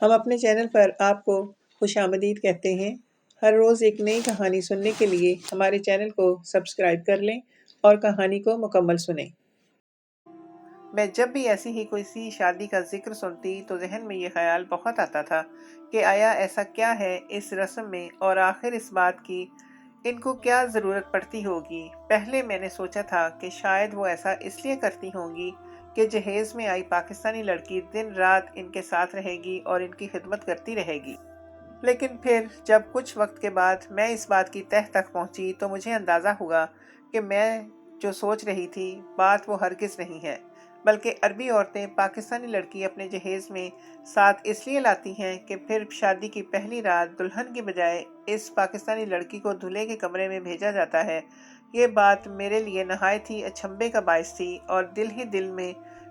ہم اپنے چینل پر آپ کو خوش آمدید کہتے ہیں۔ ہر روز ایک نئی کہانی سننے کے لیے ہمارے چینل کو سبسکرائب کر لیں اور کہانی کو مکمل سنیں۔ میں جب بھی ایسی ہی کوئی شادی کا ذکر سنتی تو ذہن میں یہ خیال بہت آتا تھا کہ آیا ایسا کیا ہے اس رسم میں، اور آخر اس بات کی ان کو کیا ضرورت پڑتی ہوگی۔ پہلے میں نے سوچا تھا کہ شاید وہ ایسا اس لیے کرتی ہوں گی کہ جہیز میں آئی پاکستانی لڑکی دن رات ان کے ساتھ رہے گی اور ان کی خدمت کرتی رہے گی۔ لیکن پھر جب کچھ وقت کے بعد میں اس بات کی تہہ تک پہنچی تو مجھے اندازہ ہوا کہ میں جو سوچ رہی تھی بات وہ ہرگز نہیں ہے، بلکہ عربی عورتیں پاکستانی لڑکی اپنے جہیز میں ساتھ اس لیے لاتی ہیں کہ پھر شادی کی پہلی رات دلہن کی بجائے اس پاکستانی لڑکی کو دولہے کے کمرے میں بھیجا جاتا ہے۔ یہ بات میرے لیے نہایت ہی اچنبھے کا باعث تھی، اور دل ہی دل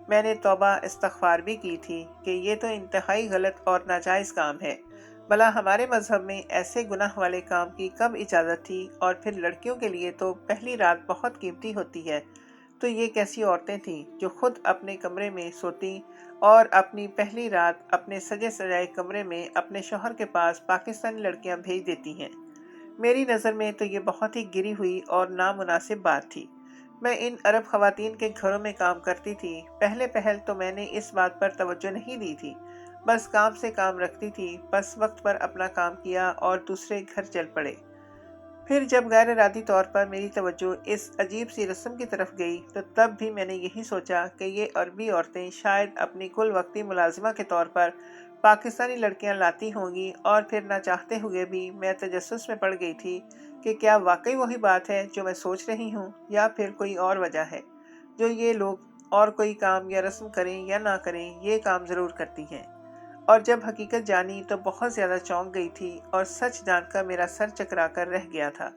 میں نے توبہ استغفار بھی کی تھی کہ یہ تو انتہائی غلط اور ناجائز کام ہے۔ بھلا ہمارے مذہب میں ایسے گناہ والے کام کی کب اجازت تھی؟ اور پھر لڑکیوں کے لیے تو پہلی رات بہت قیمتی ہوتی ہے، تو یہ کیسی عورتیں تھیں جو خود اپنے کمرے میں سوتی اور اپنی پہلی رات اپنے سجے سجائے کمرے میں اپنے شوہر کے پاس پاکستانی لڑکیاں بھیج دیتی ہیں؟ میری نظر میں تو یہ بہت ہی گری ہوئی اور نامناسب بات تھی۔ میں ان عرب خواتین کے گھروں میں کام کرتی تھی۔ پہلے پہل تو میں نے اس بات پر توجہ نہیں دی تھی، بس کام سے کام رکھتی تھی، بس وقت پر اپنا کام کیا اور دوسرے گھر چل پڑے۔ پھر جب غیر ارادی طور پر میری توجہ اس عجیب سی رسم کی طرف گئی تو تب بھی میں نے یہی سوچا کہ یہ عربی عورتیں شاید اپنی کل وقتی ملازمہ کے طور پر پاکستانی لڑکیاں لاتی ہوں گی، اور پھر نہ چاہتے ہوئے بھی میں تجسس میں پڑ گئی تھی کہ کیا واقعی وہی بات ہے جو میں سوچ رہی ہوں، یا پھر کوئی اور وجہ ہے جو یہ لوگ اور کوئی کام یا رسم کریں یا نہ کریں یہ کام ضرور کرتی ہیں۔ اور جب حقیقت جانی تو بہت زیادہ چونک گئی تھی، اور سچ جان کر میرا سر چکرا کر رہ گیا تھا۔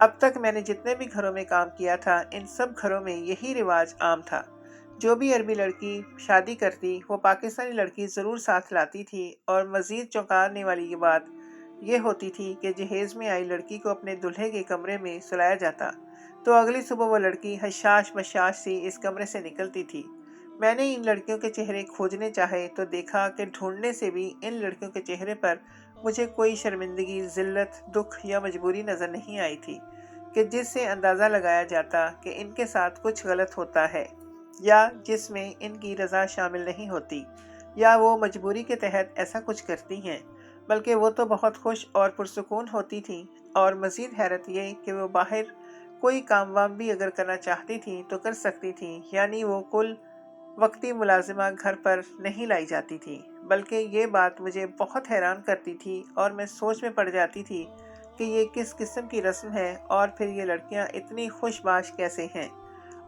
اب تک میں نے جتنے بھی گھروں میں کام کیا تھا ان سب گھروں میں یہی رواج عام تھا۔ جو بھی عربی لڑکی شادی کرتی وہ پاکستانی لڑکی ضرور ساتھ لاتی تھی، اور مزید چونکانے والی یہ بات یہ ہوتی تھی کہ جہیز میں آئی لڑکی کو اپنے دولہے کے کمرے میں سلایا جاتا تو اگلی صبح وہ لڑکی حشاش بشاش سی اس کمرے سے نکلتی تھی۔ میں نے ان لڑکیوں کے چہرے کھوجنے چاہے تو دیکھا کہ ڈھونڈنے سے بھی ان لڑکیوں کے چہرے پر مجھے کوئی شرمندگی، ذلت، دکھ یا مجبوری نظر نہیں آئی تھی کہ جس سے اندازہ لگایا جاتا کہ ان کے ساتھ کچھ غلط ہوتا ہے، یا جس میں ان کی رضا شامل نہیں ہوتی، یا وہ مجبوری کے تحت ایسا کچھ کرتی ہیں، بلکہ وہ تو بہت خوش اور پرسکون ہوتی تھیں۔ اور مزید حیرت یہ کہ وہ باہر کوئی کام وام بھی اگر کرنا چاہتی تھیں تو کر سکتی تھیں، یعنی وہ کل وقتی ملازمہ گھر پر نہیں لائی جاتی تھی۔ بلکہ یہ بات مجھے بہت حیران کرتی تھی، اور میں سوچ میں پڑ جاتی تھی کہ یہ کس قسم کی رسم ہے، اور پھر یہ لڑکیاں اتنی خوش باش کیسے ہیں۔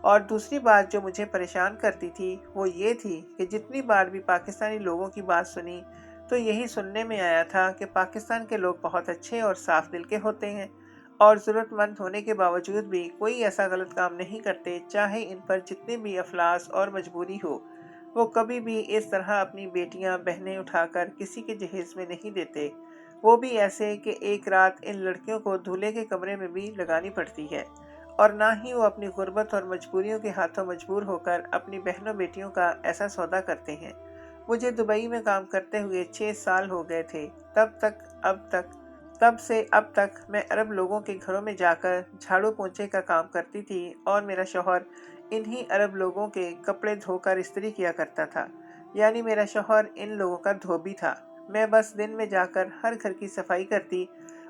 اور دوسری بات جو مجھے پریشان کرتی تھی وہ یہ تھی کہ جتنی بار بھی پاکستانی لوگوں کی بات سنی تو یہی سننے میں آیا تھا کہ پاکستان کے لوگ بہت اچھے اور صاف دل کے ہوتے ہیں، اور ضرورت مند ہونے کے باوجود بھی کوئی ایسا غلط کام نہیں کرتے، چاہے ان پر جتنی بھی افلاس اور مجبوری ہو۔ وہ کبھی بھی اس طرح اپنی بیٹیاں بہنیں اٹھا کر کسی کے جہیز میں نہیں دیتے، وہ بھی ایسے کہ ایک رات ان لڑکیوں کو دولہے کے کمرے میں بھی لگانی پڑتی ہے، اور نہ ہی وہ اپنی غربت اور مجبوریوں کے ہاتھوں مجبور ہو کر اپنی بہنوں بیٹیوں کا ایسا سودا کرتے ہیں۔ مجھے دبئی میں کام کرتے ہوئے 6 سال ہو گئے تھے۔ تب سے اب تک میں عرب لوگوں کے گھروں میں جا کر جھاڑو پونچھے کا کام کرتی تھی، اور میرا شوہر انہی عرب لوگوں کے کپڑے دھو کر استری کیا کرتا تھا، یعنی میرا شوہر ان لوگوں کا دھوبی تھا۔ میں بس دن میں جا کر ہر گھر کی صفائی کرتی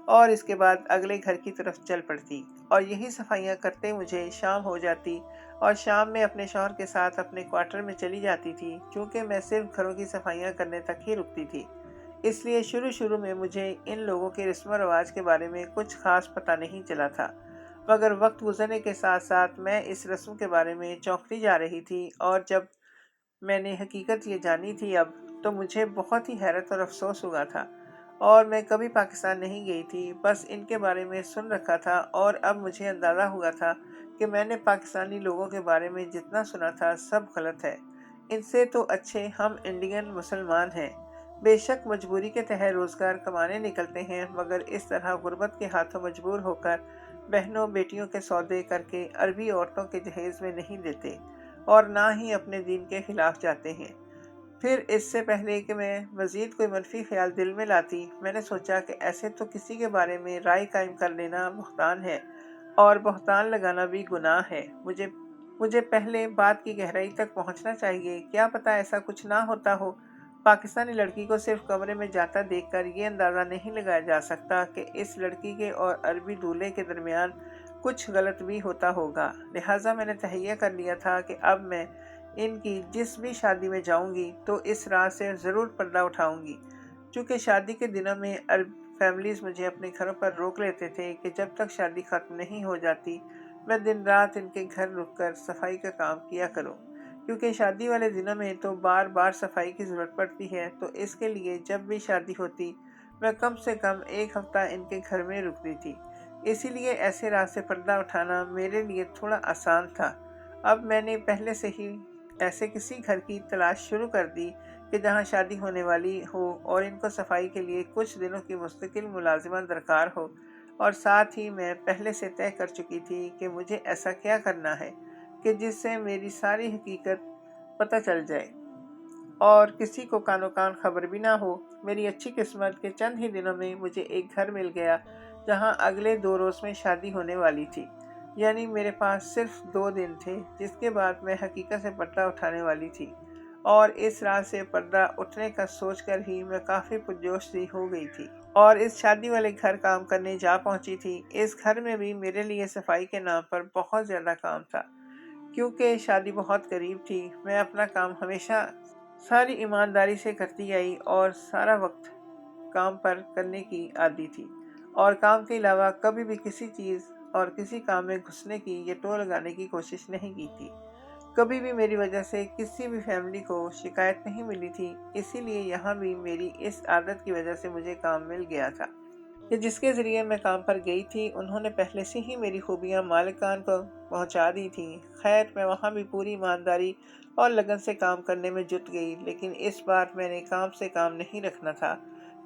اور اس کے بعد اگلے گھر کی طرف چل پڑتی، اور یہی صفائیاں کرتے مجھے شام ہو جاتی، اور شام میں اپنے شوہر کے ساتھ اپنے کوارٹر میں چلی جاتی تھی، چونکہ میں صرف گھروں کی صفائیاں کرنے تک ہی رکتی تھی۔ اس لیے شروع میں مجھے ان لوگوں کے رسم و رواج کے بارے میں کچھ خاص پتہ نہیں چلا تھا، مگر وقت گزرنے کے ساتھ ساتھ میں اس رسم کے بارے میں چونکتی جا رہی تھی، اور جب میں نے حقیقت یہ جانی تھی اب تو مجھے بہت ہی حیرت اور افسوس ہوا تھا۔ اور میں کبھی پاکستان نہیں گئی تھی، بس ان کے بارے میں سن رکھا تھا، اور اب مجھے اندازہ ہوا تھا کہ میں نے پاکستانی لوگوں کے بارے میں جتنا سنا تھا سب غلط ہے۔ ان سے تو اچھے ہم انڈین مسلمان ہیں، بے شک مجبوری کے تحت روزگار کمانے نکلتے ہیں، مگر اس طرح غربت کے ہاتھوں مجبور ہو کر بہنوں بیٹیوں کے سودے کر کے عربی عورتوں کے جہیز میں نہیں دیتے، اور نہ ہی اپنے دین کے خلاف جاتے ہیں۔ پھر اس سے پہلے کہ میں مزید کوئی منفی خیال دل میں لاتی، میں نے سوچا کہ ایسے تو کسی کے بارے میں رائے قائم کر لینا بہتان ہے، اور بہتان لگانا بھی گناہ ہے۔ مجھے پہلے بات کی گہرائی تک پہنچنا چاہیے۔ کیا پتہ ایسا کچھ نہ ہوتا ہو؟ پاکستانی لڑکی کو صرف کمرے میں جاتا دیکھ کر یہ اندازہ نہیں لگایا جا سکتا کہ اس لڑکی کے اور عربی دولہے کے درمیان کچھ غلط بھی ہوتا ہوگا۔ لہٰذا میں نے تہیہ کر لیا تھا کہ اب میں ان کی جس بھی شادی میں جاؤں گی تو اس راہ سے ضرور پردہ اٹھاؤں گی۔ چونکہ شادی کے دنوں میں عرب فیملیز مجھے اپنے گھروں پر روک لیتے تھے کہ جب تک شادی ختم نہیں ہو جاتی میں دن رات ان کے گھر رک کر صفائی کا کام کیا کروں، کیونکہ شادی والے دنوں میں تو بار بار صفائی کی ضرورت پڑتی ہے، تو اس کے لیے جب بھی شادی ہوتی میں کم سے کم ایک ہفتہ ان کے گھر میں رکتی تھی۔ اسی لیے ایسے راہ سے پردہ اٹھانا میرے لیے تھوڑا آسان تھا۔ اب میں نے پہلے سے ہی ایسے کسی گھر کی تلاش شروع کر دی کہ جہاں شادی ہونے والی ہو اور ان کو صفائی کے لیے کچھ دنوں کی مستقل ملازمت درکار ہو، اور ساتھ ہی میں پہلے سے طے کر چکی تھی کہ مجھے ایسا کیا کرنا ہے کہ جس سے میری ساری حقیقت پتہ چل جائے اور کسی کو کانو کان خبر بھی نہ ہو۔ میری اچھی قسمت کے چند ہی دنوں میں مجھے ایک گھر مل گیا جہاں اگلے 2 روز میں شادی ہونے والی تھی، یعنی میرے پاس صرف 2 دن تھے، جس کے بعد میں حقیقت سے پردہ اٹھانے والی تھی۔ اور اس راہ سے پردہ اٹھنے کا سوچ کر ہی میں کافی پرجوش سی ہو گئی تھی اور اس شادی والے گھر کام کرنے جا پہنچی تھی۔ اس گھر میں بھی میرے لیے صفائی کے نام پر بہت زیادہ کام تھا، کیونکہ شادی بہت قریب تھی۔ میں اپنا کام ہمیشہ ساری ایمانداری سے کرتی آئی اور سارا وقت کام پر کرنے کی عادی تھی، اور کام کے علاوہ کبھی بھی کسی چیز اور کسی کام میں گھسنے کی یا ٹو لگانے کی کوشش نہیں کی تھی۔ کبھی بھی میری وجہ سے کسی بھی فیملی کو شکایت نہیں ملی تھی، اسی لیے یہاں بھی میری اس عادت کی وجہ سے مجھے کام مل گیا تھا کہ جس کے ذریعے میں کام پر گئی تھی انہوں نے پہلے سے ہی میری خوبیاں مالکان کو پہنچا دی تھیں۔ خیر، میں وہاں بھی پوری ایمانداری اور لگن سے کام کرنے میں جٹ گئی، لیکن اس بار میں نے کام سے کام نہیں رکھنا تھا،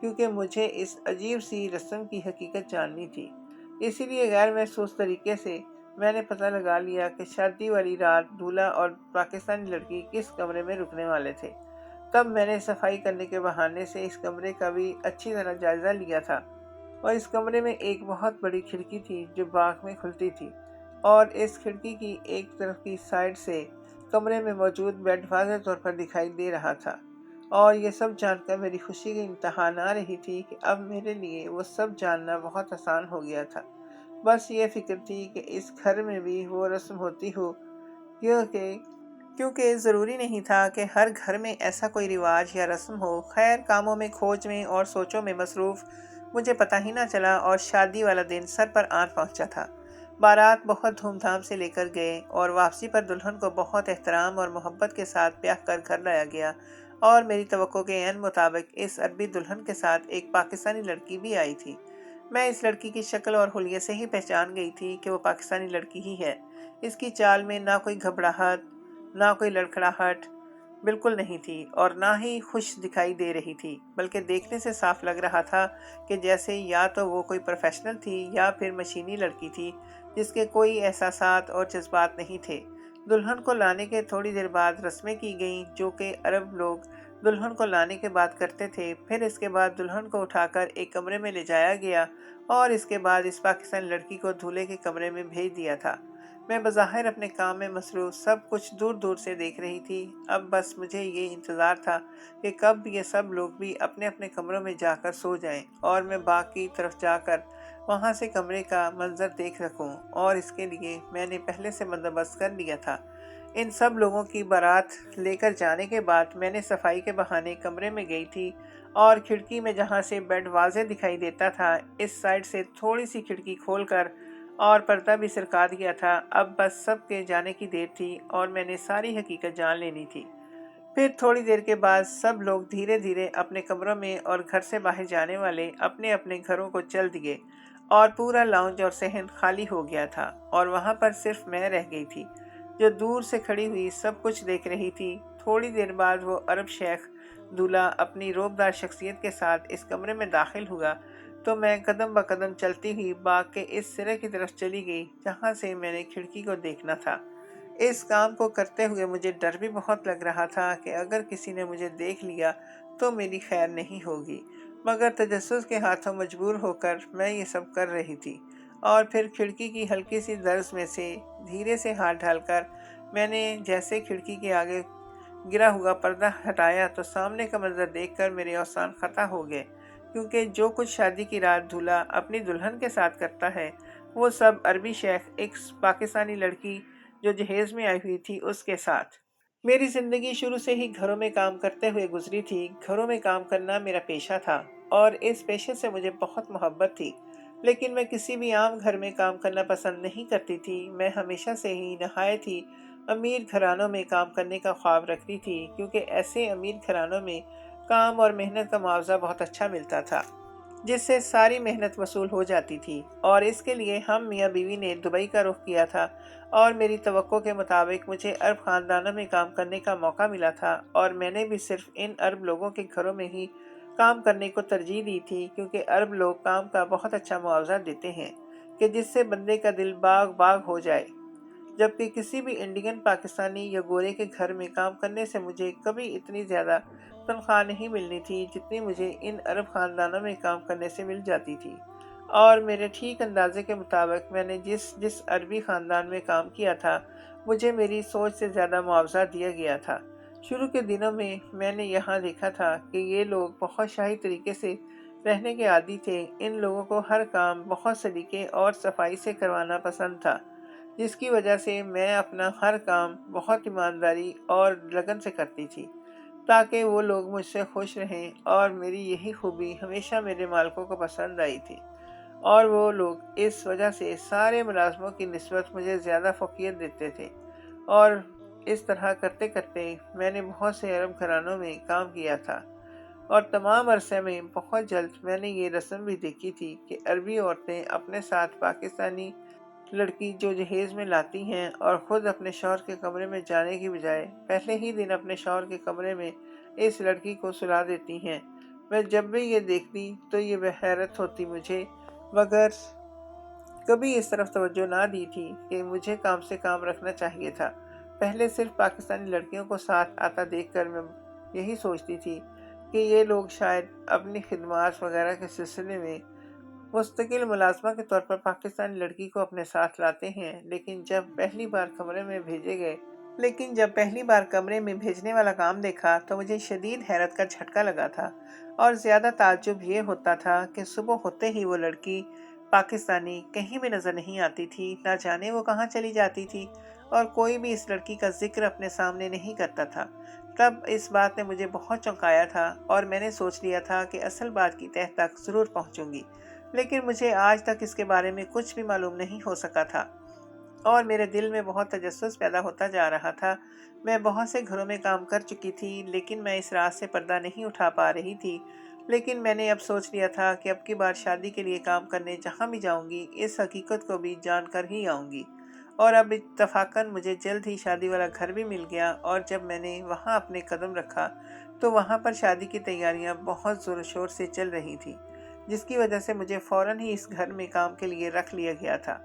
کیونکہ مجھے اس عجیب سی رسم کی حقیقت جاننی تھی۔ اسی لیے غیر محسوس طریقے سے میں نے پتہ لگا لیا کہ شادی والی رات دولہا اور پاکستانی لڑکی کس کمرے میں رکنے والے تھے۔ تب میں نے صفائی کرنے کے بہانے سے اس کمرے کا بھی اچھی طرح جائزہ لیا تھا، اور اس کمرے میں ایک بہت بڑی کھڑکی تھی جو باغ میں کھلتی تھی، اور اس کھڑکی کی ایک طرف کی سائڈ سے کمرے میں موجود بیڈ واضح طور پر دکھائی دے رہا تھا۔ اور یہ سب جان کر میری خوشی کی انتہا نہ رہی تھی کہ اب میرے لیے وہ سب جاننا بہت آسان ہو گیا تھا۔ بس یہ فکر تھی کہ اس گھر میں بھی وہ رسم ہوتی ہو، کیونکہ ضروری نہیں تھا کہ ہر گھر میں ایسا کوئی رواج یا رسم ہو۔ خیر، کاموں میں کھوج میں اور سوچوں میں مصروف مجھے پتہ ہی نہ چلا اور شادی والا دن سر پر آن پہنچا تھا۔ بارات بہت دھوم دھام سے لے کر گئے اور واپسی پر دلہن کو بہت احترام اور محبت کے ساتھ بیاہ کر گھر لایا گیا، اور میری توقع کے عین مطابق اس عربی دلہن کے ساتھ ایک پاکستانی لڑکی بھی آئی تھی۔ میں اس لڑکی کی شکل اور حلیے سے ہی پہچان گئی تھی کہ وہ پاکستانی لڑکی ہی ہے۔ اس کی چال میں نہ کوئی گھبراہٹ نہ کوئی لڑکھڑاہٹ بالکل نہیں تھی، اور نہ ہی خوش دکھائی دے رہی تھی، بلکہ دیکھنے سے صاف لگ رہا تھا کہ جیسے یا تو وہ کوئی پروفیشنل تھی یا پھر مشینی لڑکی تھی جس کے کوئی احساسات اور جذبات نہیں تھے۔ دلہن کو لانے کے تھوڑی دیر بعد رسمیں کی گئیں جو کہ عرب لوگ دلہن کو لانے کے بعد کرتے تھے۔ پھر اس کے بعد دلہن کو اٹھا کر ایک کمرے میں لے جایا گیا اور اس کے بعد اس پاکستانی لڑکی کو دولہے کے کمرے میں بھیج دیا تھا۔ میں بظاہر اپنے کام میں مصروف سب کچھ دور دور سے دیکھ رہی تھی۔ اب بس مجھے یہ انتظار تھا کہ کب یہ سب لوگ بھی اپنے اپنے کمروں میں جا کر سو جائیں اور میں باغ کی طرف جا کر وہاں سے کمرے کا منظر دیکھ سکوں، اور اس کے لیے میں نے پہلے سے بندوبست کر لیا تھا۔ ان سب لوگوں کی بارات لے کر جانے کے بعد میں نے صفائی کے بہانے کمرے میں گئی تھی، اور کھڑکی میں جہاں سے بیڈ واضح دکھائی دیتا تھا اس سائڈ سے تھوڑی سی کھڑکی کھول کر اور پردہ بھی سرکا دیا تھا۔ اب بس سب کے جانے کی دیر تھی اور میں نے ساری حقیقت جان لینی تھی۔ پھر تھوڑی دیر کے بعد سب لوگ دھیرے دھیرے اپنے کمروں میں اور گھر سے باہر جانے والے اپنے اپنے گھروں کو چل دیے، اور پورا لاؤنج اور صحن خالی ہو گیا تھا، اور وہاں پر صرف میں رہ گئی تھی جو دور سے کھڑی ہوئی سب کچھ دیکھ رہی تھی۔ تھوڑی دیر بعد وہ عرب شیخ دولہا اپنی روبدار شخصیت کے ساتھ اس کمرے میں داخل ہوا، تو میں قدم بقدم چلتی ہوئی باغ کے اس سرے کی طرف چلی گئی جہاں سے میں نے کھڑکی کو دیکھنا تھا۔ اس کام کو کرتے ہوئے مجھے ڈر بھی بہت لگ رہا تھا کہ اگر کسی نے مجھے دیکھ لیا تو میری خیر نہیں ہوگی، مگر تجسس کے ہاتھوں مجبور ہو کر میں یہ سب کر رہی تھی۔ اور پھر کھڑکی کی ہلکی سی درز میں سے دھیرے سے ہاتھ ڈال کر میں نے جیسے کھڑکی کے آگے گرا ہوا پردہ ہٹایا تو سامنے کا منظر دیکھ کر میرے اوسان خطا ہو گئے، کیونکہ جو کچھ شادی کی رات دولہا اپنی دلہن کے ساتھ کرتا ہے وہ سب عربی شیخ ایک پاکستانی لڑکی جو جہیز میں آئی ہوئی تھی اس کے ساتھ۔ میری زندگی شروع سے ہی گھروں میں کام کرتے ہوئے گزری تھی۔ گھروں میں کام کرنا میرا پیشہ تھا اور اس پیشے سے مجھے بہت محبت تھی، لیکن میں کسی بھی عام گھر میں کام کرنا پسند نہیں کرتی تھی۔ میں ہمیشہ سے ہی نہایت ہی امیر گھرانوں میں کام کرنے کا خواب رکھتی تھی، کیونکہ ایسے امیر گھرانوں میں کام اور محنت کا معاوضہ بہت اچھا ملتا تھا، جس سے ساری محنت وصول ہو جاتی تھی۔ اور اس کے لیے ہم میاں بیوی نے دبئی کا رخ کیا تھا، اور میری توقع کے مطابق مجھے عرب خاندانوں میں کام کرنے کا موقع ملا تھا، اور میں نے بھی صرف ان عرب لوگوں کے گھروں میں ہی کام کرنے کو ترجیح دی تھی، کیونکہ عرب لوگ کام کا بہت اچھا معاوضہ دیتے ہیں کہ جس سے بندے کا دل باغ باغ ہو جائے، جبکہ کسی بھی انڈین، پاکستانی یا گورے کے گھر میں کام کرنے سے مجھے کبھی اتنی زیادہ تنخواہ نہیں ملنی تھی جتنی مجھے ان عرب خاندانوں میں کام کرنے سے مل جاتی تھی۔ اور میرے ٹھیک اندازے کے مطابق میں نے جس عربی خاندان میں کام کیا تھا مجھے میری سوچ سے زیادہ معاوضہ دیا گیا تھا۔ شروع کے دنوں میں نے یہاں دیکھا تھا کہ یہ لوگ بہت شاہی طریقے سے رہنے کے عادی تھے۔ ان لوگوں کو ہر کام بہت سلیقے اور صفائی سے کروانا پسند تھا، جس کی وجہ سے میں اپنا ہر کام بہت ایمانداری اور لگن سے کرتی تھی تاکہ وہ لوگ مجھ سے خوش رہیں، اور میری یہی خوبی ہمیشہ میرے مالکوں کو پسند آئی تھی، اور وہ لوگ اس وجہ سے سارے ملازموں کی نسبت مجھے زیادہ فوقیت دیتے تھے۔ اور اس طرح کرتے کرتے میں نے بہت سے عرب گھرانوں میں کام کیا تھا، اور تمام عرصے میں بہت جلد میں نے یہ رسم بھی دیکھی تھی کہ عربی عورتیں اپنے ساتھ پاکستانی لڑکی جو جہیز میں لاتی ہیں اور خود اپنے شوہر کے کمرے میں جانے کی بجائے پہلے ہی دن اپنے شوہر کے کمرے میں اس لڑکی کو سلا دیتی ہیں۔ میں جب بھی یہ دیکھتی تو یہ حیرت ہوتی مجھے، مگر کبھی اس طرف توجہ نہ دی تھی کہ مجھے کام سے کام رکھنا چاہیے تھا۔ پہلے صرف پاکستانی لڑکیوں کو ساتھ آتا دیکھ کر میں یہی سوچتی تھی کہ یہ لوگ شاید اپنی خدمات وغیرہ کے سلسلے میں مستقل ملازمہ کے طور پر پاکستانی لڑکی کو اپنے ساتھ لاتے ہیں، لیکن جب پہلی بار کمرے میں بھیجنے والا کام دیکھا تو مجھے شدید حیرت کا جھٹکا لگا تھا، اور زیادہ تعجب یہ ہوتا تھا کہ صبح ہوتے ہی وہ لڑکی پاکستانی کہیں بھی نظر نہیں آتی تھی، نہ جانے وہ کہاں چلی جاتی تھی، اور کوئی بھی اس لڑکی کا ذکر اپنے سامنے نہیں کرتا تھا۔ تب اس بات نے مجھے بہت چونکایا تھا، اور میں نے سوچ لیا تھا کہ اصل بات کی تہہ تک ضرور پہنچوں گی، لیکن مجھے آج تک اس کے بارے میں کچھ بھی معلوم نہیں ہو سکا تھا، اور میرے دل میں بہت تجسس پیدا ہوتا جا رہا تھا۔ میں بہت سے گھروں میں کام کر چکی تھی، لیکن میں اس راز سے پردہ نہیں اٹھا پا رہی تھی، لیکن میں نے اب سوچ لیا تھا کہ اب کی بار شادی کے لیے کام کرنے جہاں بھی جاؤں گی اس حقیقت کو بھی جان کر ہی آؤں گی۔ اور اب اتفاقاً مجھے جلد ہی شادی والا گھر بھی مل گیا، اور جب میں نے وہاں اپنے قدم رکھا تو وہاں پر شادی کی تیاریاں بہت زور و شور سے چل رہی تھی، جس کی وجہ سے مجھے فوراً ہی اس گھر میں کام کے لیے رکھ لیا گیا تھا۔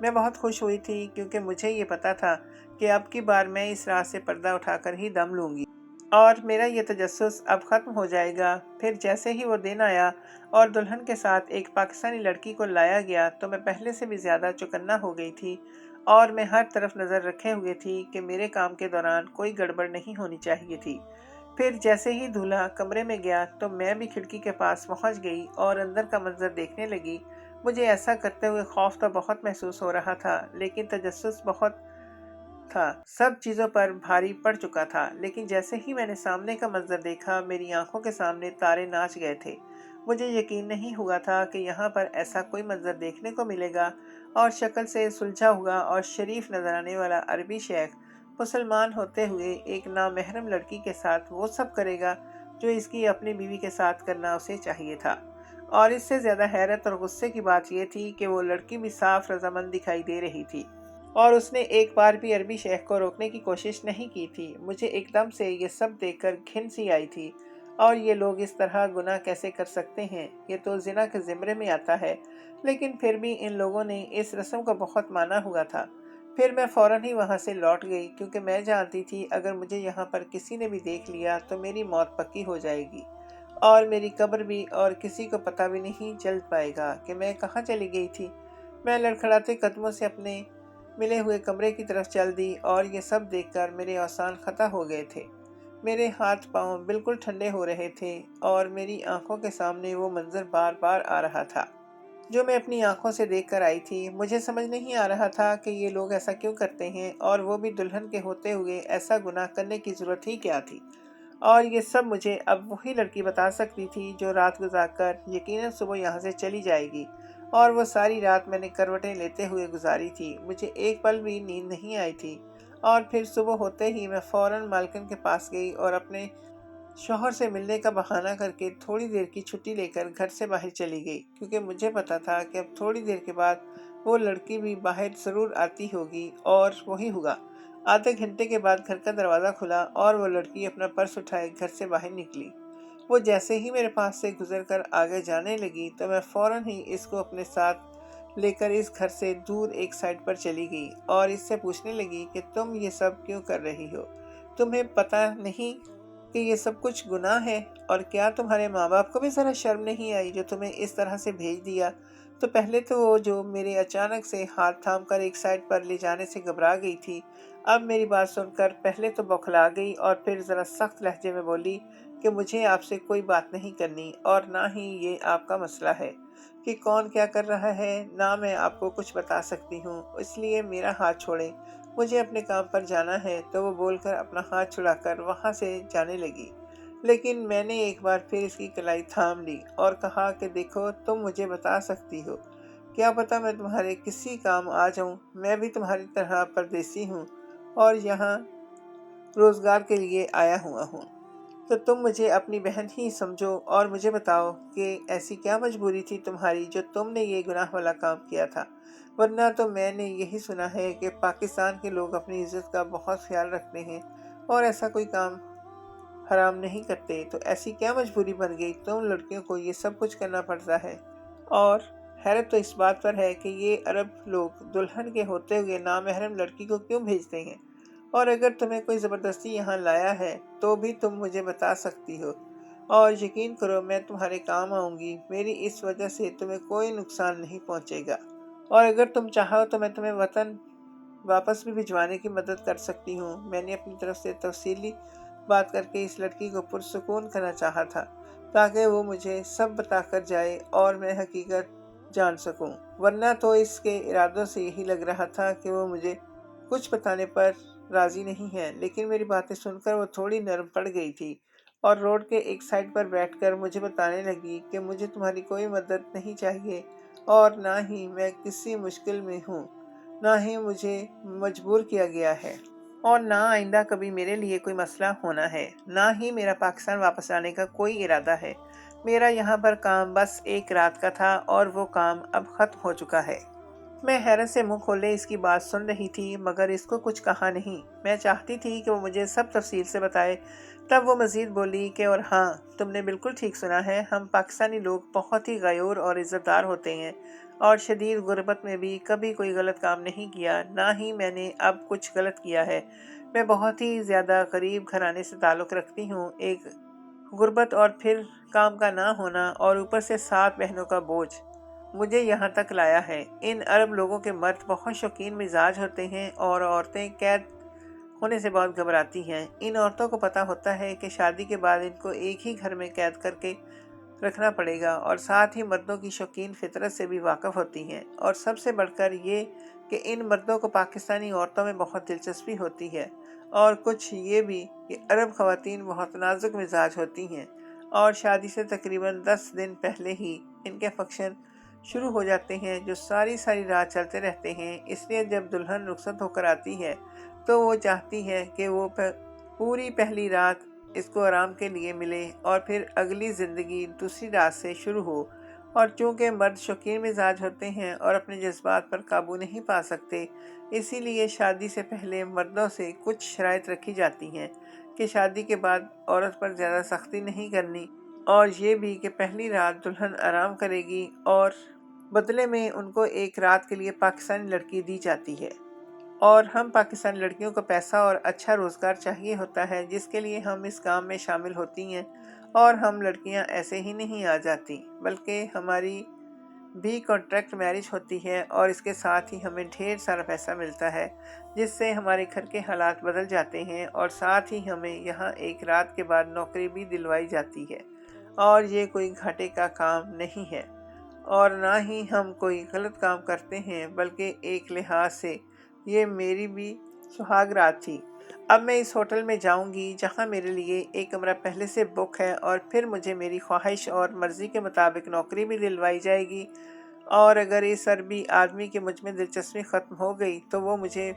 میں بہت خوش ہوئی تھی، کیونکہ مجھے یہ پتا تھا کہ اب کی بار میں اس راز سے پردہ اٹھا کر ہی دم لوں گی، اور میرا یہ تجسس اب ختم ہو جائے گا۔ پھر جیسے ہی وہ دن آیا اور دلہن کے ساتھ ایک پاکستانی لڑکی کو لایا گیا تو میں پہلے سے بھی زیادہ چوکنا ہو گئی تھی، اور میں ہر طرف نظر رکھے ہوئے تھی کہ میرے کام کے دوران کوئی گڑبڑ نہیں ہونی چاہیے تھی۔ پھر جیسے ہی دولہا کمرے میں گیا تو میں بھی کھڑکی کے پاس پہنچ گئی اور اندر کا منظر دیکھنے لگی۔ مجھے ایسا کرتے ہوئے خوف تو بہت محسوس ہو رہا تھا، لیکن تجسس بہت تھا، سب چیزوں پر بھاری پڑ چکا تھا۔ لیکن جیسے ہی میں نے سامنے کا منظر دیکھا میری آنکھوں کے سامنے تارے ناچ گئے تھے۔ مجھے یقین نہیں ہوا تھا کہ یہاں پر ایسا کوئی منظر دیکھنے کو ملے گا، اور شکل سے سلجھا ہوا اور شریف نظر آنے والا عربی شیخ مسلمان ہوتے ہوئے ایک نامحرم لڑکی کے ساتھ وہ سب کرے گا جو اس کی اپنی بیوی کے ساتھ کرنا اسے چاہیے تھا۔ اور اس سے زیادہ حیرت اور غصے کی بات یہ تھی کہ وہ لڑکی بھی صاف رضامند دکھائی دے رہی تھی، اور اس نے ایک بار بھی عربی شیخ کو روکنے کی کوشش نہیں کی تھی۔ مجھے ایک دم سے یہ سب دیکھ کر گھن سی آئی تھی، اور یہ لوگ اس طرح گناہ کیسے کر سکتے ہیں؟ یہ تو زنا کے زمرے میں آتا ہے، لیکن پھر بھی ان لوگوں نے اس رسم کو بہت مانا ہوا تھا۔ پھر میں فوراً ہی وہاں سے لوٹ گئی، کیونکہ میں جانتی تھی اگر مجھے یہاں پر کسی نے بھی دیکھ لیا تو میری موت پکی ہو جائے گی، اور میری قبر بھی، اور کسی کو پتہ بھی نہیں چل پائے گا کہ میں کہاں چلی گئی تھی۔ میں لڑکھڑاتے قدموں سے اپنے ملے ہوئے کمرے کی طرف چل دی، اور یہ سب دیکھ کر میرے اوسان خطا ہو گئے تھے۔ میرے ہاتھ پاؤں بالکل ٹھنڈے ہو رہے تھے، اور میری آنکھوں کے سامنے وہ منظر بار بار آ رہا تھا جو میں اپنی آنکھوں سے دیکھ کر آئی تھی۔ مجھے سمجھ نہیں آ رہا تھا کہ یہ لوگ ایسا کیوں کرتے ہیں، اور وہ بھی دلہن کے ہوتے ہوئے ایسا گناہ کرنے کی ضرورت ہی کیا تھی۔ اور یہ سب مجھے اب وہی لڑکی بتا سکتی تھی جو رات گزار کر یقیناً صبح یہاں سے چلی جائے گی، اور وہ ساری رات میں نے کروٹیں لیتے ہوئے گزاری تھی۔ مجھے ایک پل بھی نیند نہیں آئی تھی، اور پھر صبح ہوتے ہی میں فوراً مالکن کے پاس گئی اور اپنے شوہر سے ملنے کا بہانہ کر کے تھوڑی دیر کی چھٹی لے کر گھر سے باہر چلی گئی، کیونکہ مجھے پتا تھا کہ اب تھوڑی دیر کے بعد وہ لڑکی بھی باہر ضرور آتی ہوگی، اور وہی ہوگا۔ آدھے گھنٹے کے بعد گھر کا دروازہ کھلا اور وہ لڑکی اپنا پرس اٹھائے گھر سے باہر نکلی۔ وہ جیسے ہی میرے پاس سے گزر کر آگے جانے لگی تو میں فوراً ہی اس کو اپنے ساتھ لے کر اس گھر سے دور ایک سائڈ پر چلی گئی، اور اس سے پوچھنے لگی کہ تم یہ سب کیوں کر رہی ہو؟ تمہیں پتہ نہیں کہ یہ سب کچھ گناہ ہے؟ اور کیا تمہارے ماں باپ کو بھی ذرا شرم نہیں آئی جو تمہیں اس طرح سے بھیج دیا؟ تو پہلے تو وہ جو میرے اچانک سے ہاتھ تھام کر ایک سائڈ پر لے جانے سے گھبرا گئی تھی، اب میری بات سن کر پہلے تو بوکھلا گئی، اور پھر ذرا سخت لہجے میں بولی کہ مجھے آپ سے کوئی بات نہیں کرنی، اور نہ ہی یہ آپ کا مسئلہ ہے کہ کون کیا کر رہا ہے، نہ میں آپ کو کچھ بتا سکتی ہوں، اس لیے میرا ہاتھ چھوڑیں، مجھے اپنے کام پر جانا ہے۔ تو وہ بول کر اپنا ہاتھ چھڑا کر وہاں سے جانے لگی، لیکن میں نے ایک بار پھر اس کی کلائی تھام لی اور کہا کہ دیکھو، تم مجھے بتا سکتی ہو، کیا پتہ میں تمہارے کسی کام آ جاؤں، میں بھی تمہاری طرح پردیسی ہوں اور یہاں روزگار کے لیے آیا ہوا ہوں، تو تم مجھے اپنی بہن ہی سمجھو اور مجھے بتاؤ کہ ایسی کیا مجبوری تھی تمہاری جو تم نے یہ گناہ والا کام کیا تھا؟ ورنہ تو میں نے یہی سنا ہے کہ پاکستان کے لوگ اپنی عزت کا بہت خیال رکھتے ہیں اور ایسا کوئی کام حرام نہیں کرتے، تو ایسی کیا مجبوری بن گئی تم لڑکیوں کو یہ سب کچھ کرنا پڑتا ہے؟ اور حیرت تو اس بات پر ہے کہ یہ عرب لوگ دلہن کے ہوتے ہوئے نامحرم لڑکی کو کیوں بھیجتے ہیں، اور اگر تمہیں کوئی زبردستی یہاں لایا ہے تو بھی تم مجھے بتا سکتی ہو، اور یقین کرو میں تمہارے کام آؤں گی، میری اس وجہ سے تمہیں کوئی نقصان نہیں پہنچے گا، اور اگر تم چاہو تو میں تمہیں وطن واپس بھی بھجوانے کی مدد کر سکتی ہوں۔ میں نے اپنی طرف سے تفصیلی بات کر کے اس لڑکی کو پرسکون کرنا چاہا تھا تاکہ وہ مجھے سب بتا کر جائے اور میں حقیقت جان سکوں، ورنہ تو اس کے ارادوں سے یہی لگ رہا تھا کہ وہ مجھے کچھ بتانے پر راضی نہیں ہے۔ لیکن میری باتیں سن کر وہ تھوڑی نرم پڑ گئی تھی اور روڈ کے ایک سائڈ پر بیٹھ کر مجھے بتانے لگی کہ مجھے تمہاری کوئی مدد نہیں چاہیے، اور نہ ہی میں کسی مشکل میں ہوں، نہ ہی مجھے مجبور کیا گیا ہے، اور نہ آئندہ کبھی میرے لیے کوئی مسئلہ ہونا ہے، نہ ہی میرا پاکستان واپس آنے کا کوئی ارادہ ہے۔ میرا یہاں پر کام بس ایک رات کا تھا اور وہ کام اب ختم ہو چکا ہے۔ میں حیرت سے منہ کھولے اس کی بات سن رہی تھی، مگر اس کو کچھ کہا نہیں۔ میں چاہتی تھی کہ وہ مجھے سب تفصیل سے بتائے۔ تب وہ مزید بولی کہ اور ہاں، تم نے بالکل ٹھیک سنا ہے، ہم پاکستانی لوگ بہت ہی غیور اور عزت دار ہوتے ہیں، اور شدید غربت میں بھی کبھی کوئی غلط کام نہیں کیا، نہ ہی میں نے اب کچھ غلط کیا ہے۔ میں بہت ہی زیادہ غریب گھرانے سے تعلق رکھتی ہوں۔ ایک غربت اور پھر کام کا نہ ہونا اور اوپر سے 7 بہنوں کا بوجھ مجھے یہاں تک لایا ہے۔ ان عرب لوگوں کے مرد بہت شوقین مزاج ہوتے ہیں اور عورتیں قید ہونے سے بہت گھبراتی ہیں۔ ان عورتوں کو پتہ ہوتا ہے کہ شادی کے بعد ان کو ایک ہی گھر میں قید کر کے رکھنا پڑے گا، اور ساتھ ہی مردوں کی شوقین فطرت سے بھی واقف ہوتی ہیں، اور سب سے بڑھ کر یہ کہ ان مردوں کو پاکستانی عورتوں میں بہت دلچسپی ہوتی ہے، اور کچھ یہ بھی کہ عرب خواتین بہت نازک مزاج ہوتی ہیں، اور شادی سے تقریباً 10 دن پہلے ہی ان کے فنکشن شروع ہو جاتے ہیں جو ساری رات چلتے رہتے ہیں۔ اس لیے جب دلہن رخصت ہو کر آتی ہے تو وہ چاہتی ہے کہ وہ پوری پہلی رات اس کو آرام کے لیے ملے، اور پھر اگلی زندگی دوسری رات سے شروع ہو، اور چونکہ مرد شوقین مزاج ہوتے ہیں اور اپنے جذبات پر قابو نہیں پا سکتے، اسی لیے شادی سے پہلے مردوں سے کچھ شرائط رکھی جاتی ہیں کہ شادی کے بعد عورت پر زیادہ سختی نہیں کرنی، اور یہ بھی کہ پہلی رات دلہن آرام کرے گی اور بدلے میں ان کو ایک رات کے لیے پاکستانی لڑکی دی جاتی ہے۔ اور ہم پاکستانی لڑکیوں کو پیسہ اور اچھا روزگار چاہیے ہوتا ہے، جس کے لیے ہم اس کام میں شامل ہوتی ہیں۔ اور ہم لڑکیاں ایسے ہی نہیں آ جاتی، بلکہ ہماری بھی کانٹریکٹ میرج ہوتی ہے، اور اس کے ساتھ ہی ہمیں ڈھیر سارا پیسہ ملتا ہے، جس سے ہمارے گھر کے حالات بدل جاتے ہیں، اور ساتھ ہی ہمیں یہاں ایک رات کے بعد نوکری بھی دلوائی جاتی ہے۔ اور یہ کوئی گھاٹے کا کام نہیں ہے، اور نہ ہی ہم کوئی غلط کام کرتے ہیں، بلکہ ایک لحاظ سے یہ میری بھی سہاگ رات تھی۔ اب میں اس ہوٹل میں جاؤں گی جہاں میرے لیے ایک کمرہ پہلے سے بک ہے، اور پھر مجھے میری خواہش اور مرضی کے مطابق نوکری بھی دلوائی جائے گی۔ اور اگر اس عربی آدمی کی مجھ میں دلچسپی ختم ہو گئی تو وہ مجھے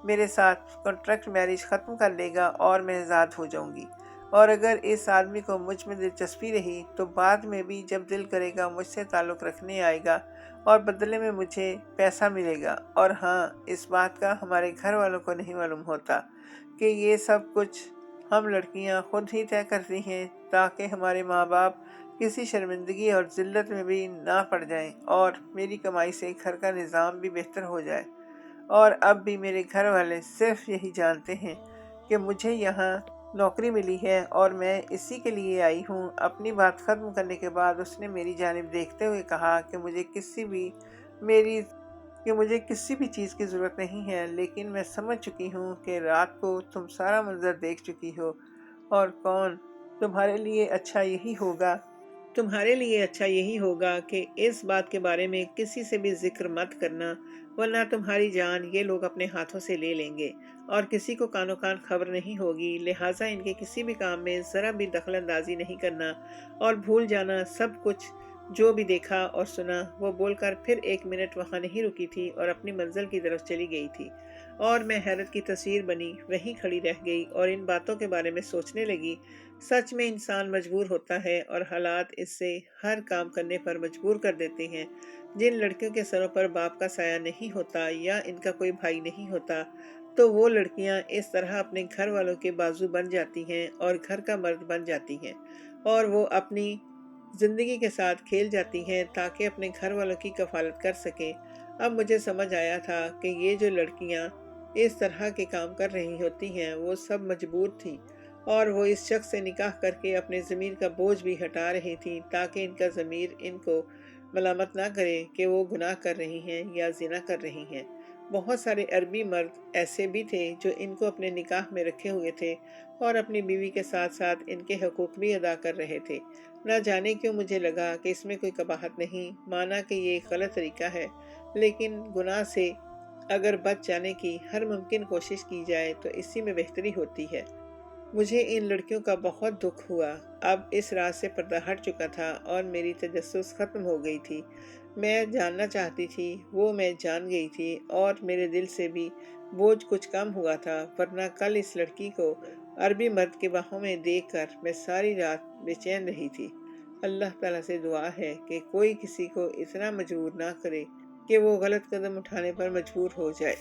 میرے ساتھ کانٹریکٹ میرج ختم کر لے گا اور میں آزاد ہو جاؤں گی۔ اور اگر اس آدمی کو مجھ میں دلچسپی رہی تو بعد میں بھی جب دل کرے گا مجھ سے تعلق رکھنے آئے گا، اور بدلے میں مجھے پیسہ ملے گا۔ اور ہاں، اس بات کا ہمارے گھر والوں کو نہیں معلوم ہوتا کہ یہ سب کچھ ہم لڑکیاں خود ہی طے کرتی ہیں، تاکہ ہمارے ماں باپ کسی شرمندگی اور ذلت میں بھی نہ پڑ جائیں، اور میری کمائی سے گھر کا نظام بھی بہتر ہو جائے۔ اور اب بھی میرے گھر والے صرف یہی جانتے ہیں کہ مجھے یہاں نوکری ملی ہے اور میں اسی کے لیے آئی ہوں۔ اپنی بات ختم کرنے کے بعد اس نے میری جانب دیکھتے ہوئے کہا کہ مجھے کسی بھی چیز کی ضرورت نہیں ہے، لیکن میں سمجھ چکی ہوں کہ رات کو تم سارا منظر دیکھ چکی ہو، اور تمہارے لیے اچھا یہی ہوگا کہ اس بات کے بارے میں کسی سے بھی ذکر مت کرنا، ورنہ تمہاری جان یہ لوگ اپنے ہاتھوں سے لے لیں گے، اور کسی کو کانو کان خبر نہیں ہوگی۔ لہٰذا ان کے کسی بھی کام میں ذرا بھی دخل اندازی نہیں کرنا، اور بھول جانا سب کچھ جو بھی دیکھا اور سنا۔ وہ بول کر پھر ایک منٹ وہاں نہیں رکی تھی اور اپنی منزل کی طرف چلی گئی تھی، اور میں حیرت کی تصویر بنی وہیں کھڑی رہ گئی اور ان باتوں کے بارے میں سوچنے لگی۔ سچ میں انسان مجبور ہوتا ہے، اور حالات اس سے ہر کام کرنے پر مجبور کر دیتے ہیں۔ جن لڑکیوں کے سروں پر باپ کا سایہ نہیں ہوتا یا ان کا کوئی بھائی نہیں ہوتا، تو وہ لڑکیاں اس طرح اپنے گھر والوں کے بازو بن جاتی ہیں اور گھر کا مرد بن جاتی ہیں، اور وہ اپنی زندگی کے ساتھ کھیل جاتی ہیں تاکہ اپنے گھر والوں کی کفالت کر سکیں۔ اب مجھے سمجھ آیا تھا کہ یہ جو لڑکیاں اس طرح کے کام کر رہی ہوتی ہیں وہ سب مجبور تھیں، اور وہ اس شخص سے نکاح کر کے اپنے ضمیر کا بوجھ بھی ہٹا رہی تھیں، تاکہ ان کا ضمیر ان کو ملامت نہ کرے کہ وہ گناہ کر رہی ہیں یا زنا کر رہی ہیں۔ بہت سارے عربی مرد ایسے بھی تھے جو ان کو اپنے نکاح میں رکھے ہوئے تھے، اور اپنی بیوی کے ساتھ ساتھ ان کے حقوق بھی ادا کر رہے تھے۔ نہ جانے کیوں مجھے لگا کہ اس میں کوئی قباحت نہیں، مانا کہ یہ ایک غلط طریقہ ہے، لیکن گناہ سے اگر بچ جانے کی ہر ممکن کوشش کی جائے تو اسی میں بہتری ہوتی ہے۔ مجھے ان لڑکیوں کا بہت دکھ ہوا۔ اب اس راز سے پردہ ہٹ چکا تھا اور میری تجسس ختم ہو گئی تھی۔ میں جاننا چاہتی تھی، وہ میں جان گئی تھی، اور میرے دل سے بھی بوجھ کچھ کم ہوا تھا، ورنہ کل اس لڑکی کو عربی مرد کے باہوں میں دیکھ کر میں ساری رات بے چین رہی تھی۔ اللہ تعالیٰ سے دعا ہے کہ کوئی کسی کو اتنا مجبور نہ کرے کہ وہ غلط قدم اٹھانے پر مجبور ہو جائے۔